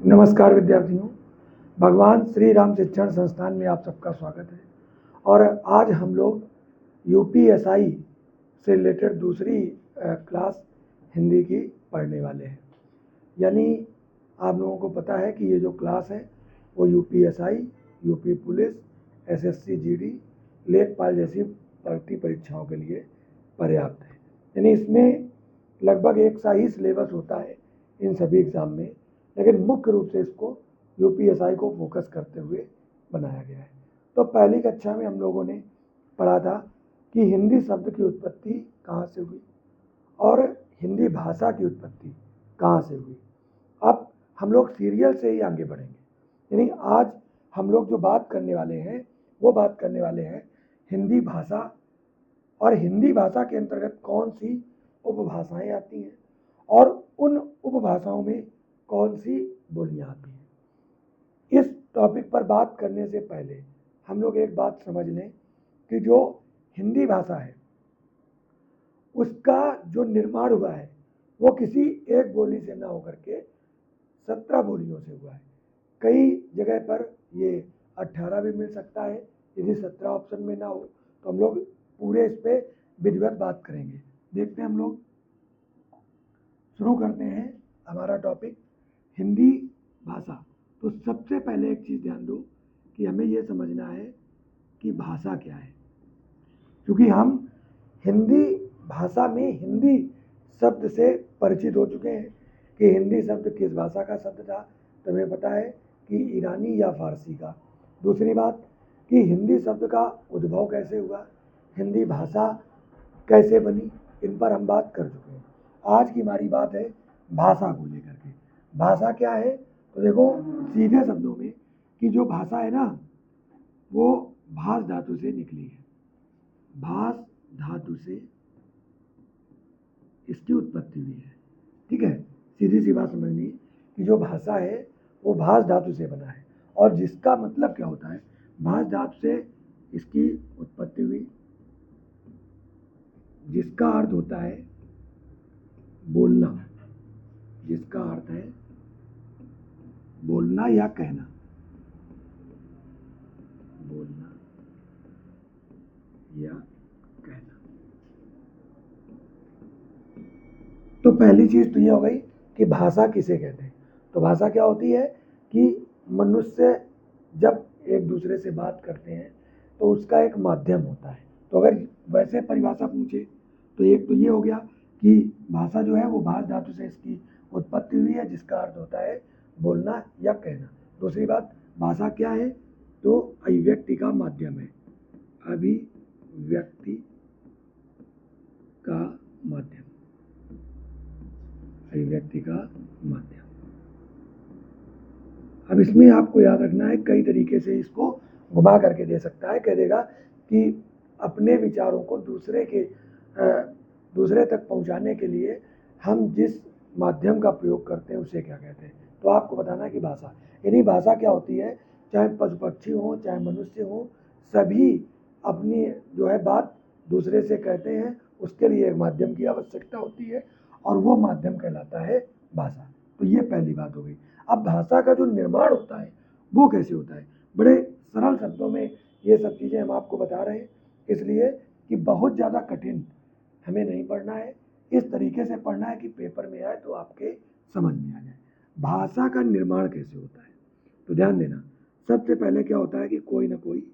नमस्कार विद्यार्थियों, भगवान श्री राम शिक्षण संस्थान में आप सबका स्वागत है। और आज हम लोग यूपीएसआई से रिलेटेड दूसरी क्लास हिंदी की पढ़ने वाले हैं। यानी आप लोगों को पता है कि ये जो क्लास है वो UPSI, UP police, SSC GD, लेखपाल जैसी भर्ती परीक्षाओं के लिए पर्याप्त है। यानी इसमें लगभग एक सा ही सिलेबस होता है इन सभी एग्ज़ाम में, लेकिन मुख्य रूप से इसको यूपीएसआई को फोकस करते हुए बनाया गया है। तो पहली कक्षा में हम लोगों ने पढ़ा था कि हिंदी शब्द की उत्पत्ति कहाँ से हुई और हिंदी भाषा की उत्पत्ति कहाँ से हुई। अब हम लोग सीरियल से ही आगे बढ़ेंगे। यानी आज हम लोग जो बात करने वाले हैं वो बात करने वाले हैं हिंदी भाषा, और हिंदी भाषा के अंतर्गत कौन सी उपभाषाएं आती हैं और उन उपभाषाओं में कौन सी बोलियां आती हैं। इस टॉपिक पर बात करने से पहले हम लोग एक बात समझ लें कि जो हिंदी भाषा है उसका जो निर्माण हुआ है वो किसी एक बोली से ना होकर के 17 बोलियों से हुआ है। कई जगह पर ये 18 भी मिल सकता है। यदि 17 ऑप्शन में ना हो तो हम लोग पूरे इस पे विधिवत बात करेंगे। देखते हैं, हम लोग शुरू करते हैं हमारा टॉपिक हिंदी भाषा। तो सबसे पहले एक चीज़ ध्यान दो कि हमें ये समझना है कि भाषा क्या है, क्योंकि हम हिंदी भाषा में हिंदी शब्द से परिचित हो चुके हैं कि हिंदी शब्द किस भाषा का शब्द था। तो हमें पता है कि ईरानी या फारसी का। दूसरी बात कि हिंदी शब्द का उद्भव कैसे हुआ, हिंदी भाषा कैसे बनी, इन पर हम बात कर चुके हैं। आज की हमारी बात है भाषा को लेकर के। भाषा क्या है, तो देखो सीधे शब्दों में कि जो भाषा है ना वो भाष धातु से निकली है। भाष धातु से इसकी उत्पत्ति हुई है। ठीक है, सीधी सी बात समझनी कि जो भाषा है वो भाष धातु से बना है, और जिसका मतलब क्या होता है, भाष धातु से इसकी उत्पत्ति हुई, जिसका अर्थ होता है बोलना, जिसका अर्थ है बोलना या कहना, बोलना या कहना। तो पहली चीज तो ये हो गई कि भाषा किसे कहते हैं। तो भाषा क्या होती है कि मनुष्य जब एक दूसरे से बात करते हैं तो उसका एक माध्यम होता है। तो अगर वैसे परिभाषा पूछे तो एक तो ये हो गया कि भाषा जो है वो भाष धातु से इसकी उत्पत्ति हुई है, जिसका अर्थ होता है बोलना या कहना। दूसरी बात, भाषा क्या है, तो अभिव्यक्ति का माध्यम है, अभिव्यक्ति का माध्यम, अभिव्यक्ति का माध्यम। अब इसमें आपको याद रखना है, कई तरीके से इसको घुमा करके दे सकता है। कह देगा कि अपने विचारों को दूसरे तक पहुंचाने के लिए हम जिस माध्यम का प्रयोग करते हैं उसे क्या कहते हैं। तो आपको बताना है कि भाषा, यानी भाषा क्या होती है, चाहे पशु पक्षी हो चाहे मनुष्य हो, सभी अपनी जो है बात दूसरे से कहते हैं, उसके लिए एक माध्यम की आवश्यकता होती है और वो माध्यम कहलाता है भाषा। तो ये पहली बात हो गई। अब भाषा का जो निर्माण होता है वो कैसे होता है, बड़े सरल शब्दों में ये सब चीज़ें हम आपको बता रहे हैं, इसलिए कि बहुत ज़्यादा कठिन हमें नहीं पढ़ना है, इस तरीके से पढ़ना है कि पेपर में आए तो आपके समझ में आ जाए। भाषा का निर्माण कैसे होता है, तो ध्यान देना, सबसे पहले क्या होता है कि कोई ना कोई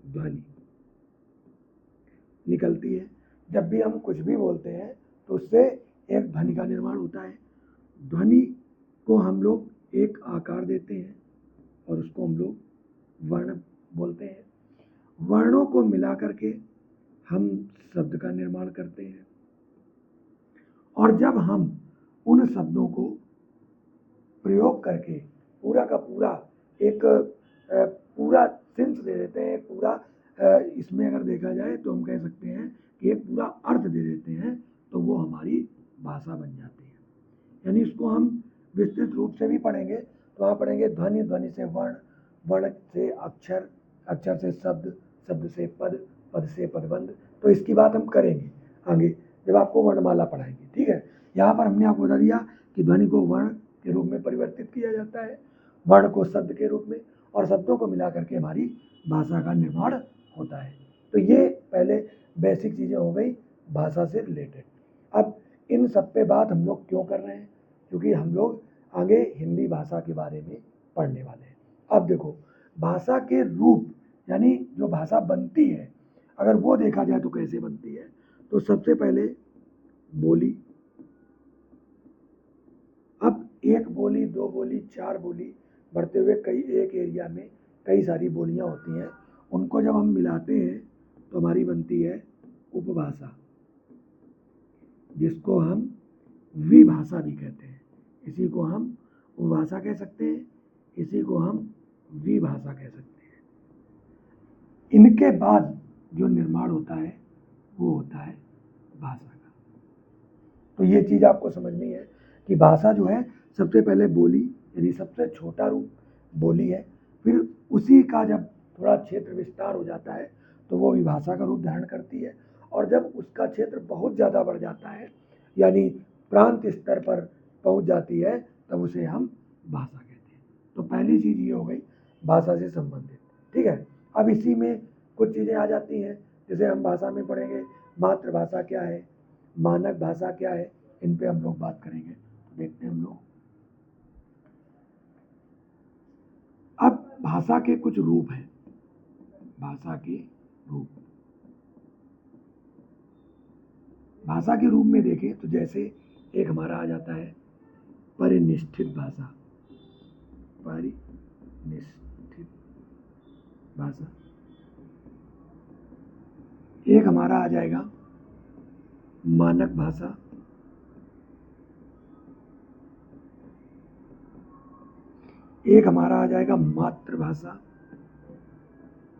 ध्वनि निकलती है। जब भी हम कुछ भी बोलते हैं तो उससे एक ध्वनि का निर्माण होता है। ध्वनि को हम लोग एक आकार देते हैं और उसको हम लोग वर्ण बोलते हैं। वर्णों को मिला करके हम शब्द का निर्माण करते हैं, और जब हम उन शब्दों को प्रयोग करके पूरा का पूरा एक पूरा सेंस दे देते हैं, पूरा इसमें अगर देखा जाए तो हम कह सकते हैं कि एक पूरा अर्थ दे देते हैं, तो वो हमारी भाषा बन जाती है। यानी इसको हम विस्तृत रूप से भी पढ़ेंगे, तो वहाँ पढ़ेंगे ध्वनि, ध्वनि से वर्ण, वर्ण से अक्षर, अक्षर से शब्द, शब्द से पद, पद से पदबंध। तो इसकी बात हम करेंगे आगे जब आपको वर्णमाला पढ़ाएंगे। ठीक है, यहाँ पर हमने आपको बता दिया कि ध्वनि को वर्ण, के रूप में परिवर्तित किया जाता है, वर्ण को शब्द के रूप में, और शब्दों को मिला करके हमारी भाषा का निर्माण होता है। तो ये पहले बेसिक चीज़ें हो गई भाषा से रिलेटेड। अब इन सब पे बात हम लोग क्यों कर रहे हैं? क्योंकि हम लोग आगे हिंदी भाषा के बारे में पढ़ने वाले हैं। अब देखो, भाषा के रूप यानी जो भाषा बनती है, अगर वो देखा जाए तो कैसे बनती है, तो सबसे पहले बोली। अब एक बोली, दो बोली, चार बोली, बढ़ते हुए कई एक एरिया में कई सारी बोलियां होती हैं, उनको जब हम मिलाते हैं तो हमारी बनती है उपभाषा, जिसको हम विभाषा भी कहते हैं। इसी को हम उपभाषा कह सकते हैं, इसी को हम विभाषा कह सकते हैं। इनके बाद जो निर्माण होता है वो होता है भाषा का। तो ये चीज़ आपको समझनी है कि भाषा जो है सबसे पहले बोली यानी सबसे छोटा रूप बोली है, फिर उसी का जब थोड़ा क्षेत्र विस्तार हो जाता है तो वो विभाषा का रूप धारण करती है, और जब उसका क्षेत्र बहुत ज़्यादा बढ़ जाता है यानी प्रांत स्तर पर पहुंच जाती है तब उसे हम भाषा कहते हैं। तो पहली चीज़ ये हो गई भाषा से संबंधित। ठीक है, अब इसी में कुछ चीज़ें आ जाती हैं, जैसे हम भाषा में पढ़ेंगे मातृभाषा क्या है, मानक भाषा क्या है, इन पे हम लोग बात करेंगे। तो देखते हैं हम लोग। अब भाषा के कुछ रूप हैं, भाषा के रूप। भाषा के रूप में देखें तो जैसे एक हमारा आ जाता है परिनिष्ठित भाषा, परिनिष्ठित भाषा। एक हमारा आ जाएगा मानक भाषा, एक हमारा आ जाएगा मातृभाषा,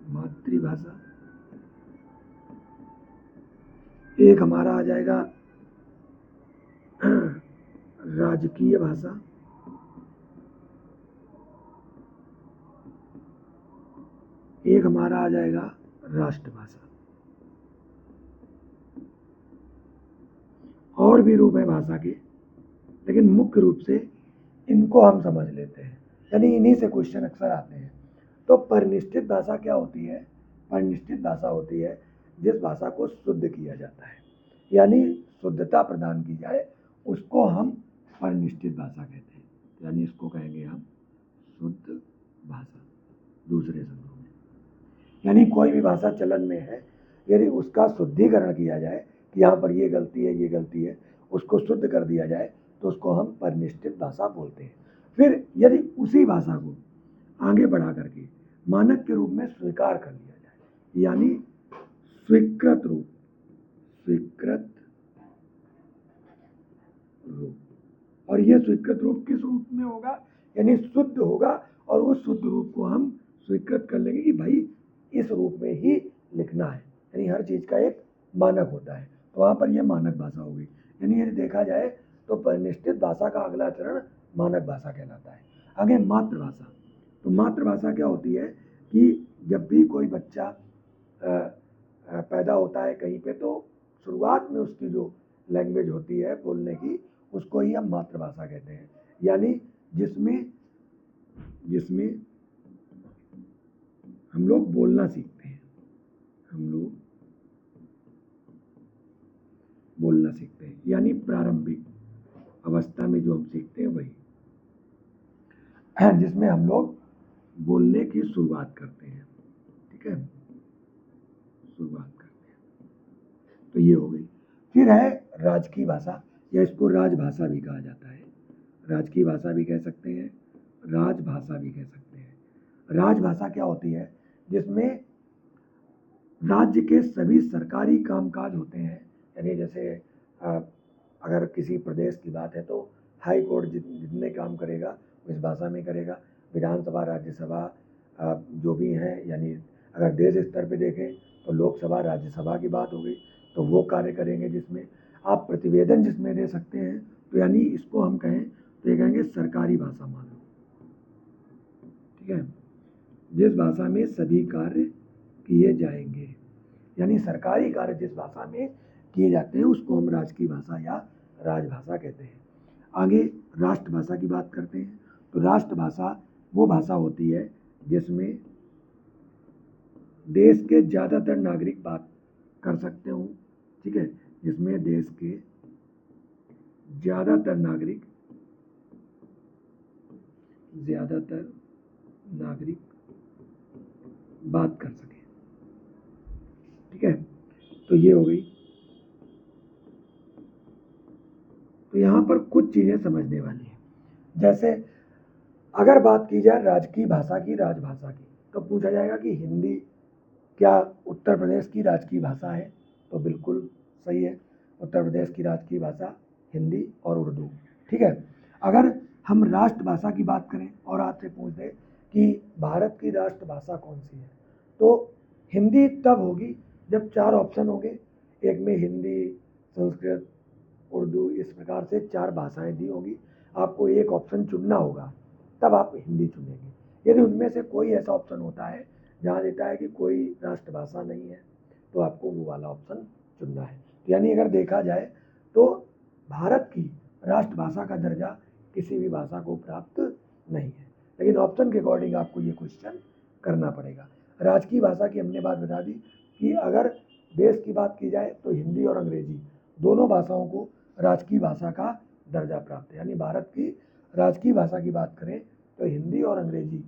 मातृभाषा, एक हमारा आ जाएगा राजकीय भाषा, एक हमारा आ जाएगा राष्ट्रभाषा। और भी रूप है भाषा के, लेकिन मुख्य रूप से इनको हम समझ लेते हैं, यानी इन्हीं से क्वेश्चन अक्सर आते हैं। तो परिनिष्ठित भाषा क्या होती है? परिनिष्ठित भाषा होती है जिस भाषा को शुद्ध किया जाता है, यानी शुद्धता प्रदान की जाए, उसको हम परिनिष्ठित भाषा कहते हैं। यानी इसको कहेंगे हम शुद्ध भाषा दूसरे शब्दों में। यानी कोई भी भाषा चलन में है, यदि उसका शुद्धिकरण किया जाए कि यहाँ पर ये गलती है, ये गलती है, उसको शुद्ध कर दिया जाए तो उसको हम परिनिष्ठित भाषा बोलते हैं। फिर यदि उसी भाषा को आगे बढ़ा करके मानक के रूप में स्वीकार कर लिया जाए, यानी स्वीकृत रूप, स्वीकृत रूप, और ये स्वीकृत रूप किस रूप में होगा? यानी शुद्ध होगा, और उस शुद्ध रूप को हम स्वीकृत कर लेंगे कि भाई इस रूप में ही लिखना है, यानी हर चीज़ का एक मानक होता है, तो वहाँ पर यह मानक भाषा होगी। यानी यदि देखा जाए तो परिनिष्ठित भाषा का अगला चरण मानक भाषा कहलाता है। आगे मातृभाषा। तो मातृभाषा क्या होती है कि जब भी कोई बच्चा पैदा होता है कहीं पे, तो शुरुआत में उसकी जो लैंग्वेज होती है बोलने की, उसको ही हम मातृभाषा कहते हैं। यानी जिसमें हम लोग बोलना सीखते हैं, हम लोग बोलना सीखते हैं, यानी प्रारंभिक अवस्था में जो हम सीखते हैं वही, जिसमें हम लोग बोलने की शुरुआत करते हैं। ठीक है, शुरुआत करते हैं। तो ये हो गई। फिर है राजकीय भाषा, या इसको राजभाषा भी कहा जाता है। राजकीय भाषा भी कह सकते हैं, राजभाषा भी कह सकते हैं। राजभाषा क्या होती है? जिसमें राज्य के सभी सरकारी कामकाज होते हैं, यानी जैसे अगर किसी प्रदेश की बात है तो हाई कोर्ट जितने काम करेगा इस भाषा में करेगा, विधानसभा, राज्यसभा जो भी हैं, यानी अगर देश स्तर पे देखें तो लोकसभा, राज्यसभा की बात हो गई, तो वो कार्य करेंगे। जिसमें आप प्रतिवेदन जिसमें दे सकते हैं, तो यानी इसको हम कहें तो ये कहेंगे सरकारी भाषा मान लो। ठीक है, जिस भाषा में सभी कार्य किए जाएंगे, यानी सरकारी कार्य जिस भाषा में किए जाते हैं उसको हम राजकीय भाषा या राजभाषा कहते हैं। आगे राष्ट्रभाषा की बात करते हैं। तो राष्ट्रभाषा वो भाषा होती है जिसमें देश के ज़्यादातर नागरिक बात कर सकते हो, ठीक है, जिसमें देश के ज़्यादातर नागरिक बात कर सके, ठीक है। तो ये हो गई। तो यहाँ पर कुछ चीज़ें समझने वाली हैं। जैसे अगर बात की जाए राजकीय भाषा की, राजभाषा की, तो पूछा जाएगा कि हिंदी क्या उत्तर प्रदेश की राजकीय भाषा है? तो बिल्कुल सही है, उत्तर प्रदेश की राजकीय भाषा हिंदी और उर्दू, ठीक है। अगर हम राष्ट्रभाषा की बात करें और आपसे पूछ दें कि भारत की राष्ट्रभाषा कौन सी है, तो हिंदी तब होगी जब 4 ऑप्शन होंगे, एक में हिंदी, संस्कृत, उर्दू, इस प्रकार से 4 भाषाएं दी होंगी। आपको एक ऑप्शन चुनना होगा, तब आप हिंदी चुनेंगे। यदि उनमें से कोई ऐसा ऑप्शन होता है जहाँ देता है कि कोई राष्ट्रभाषा नहीं है, तो आपको वो वाला ऑप्शन चुनना है। तो यानी अगर देखा जाए तो भारत की राष्ट्रभाषा का दर्जा किसी भी भाषा को प्राप्त नहीं है, लेकिन ऑप्शन के अकॉर्डिंग आपको ये क्वेश्चन करना पड़ेगा। राजकीय भाषा की हमने बात बता दी कि अगर देश की बात की जाए तो हिंदी और अंग्रेजी दोनों भाषाओं को राजकीय भाषा का दर्जा प्राप्त है। यानी भारत की राजकीय भाषा की बात करें तो हिंदी और अंग्रेजी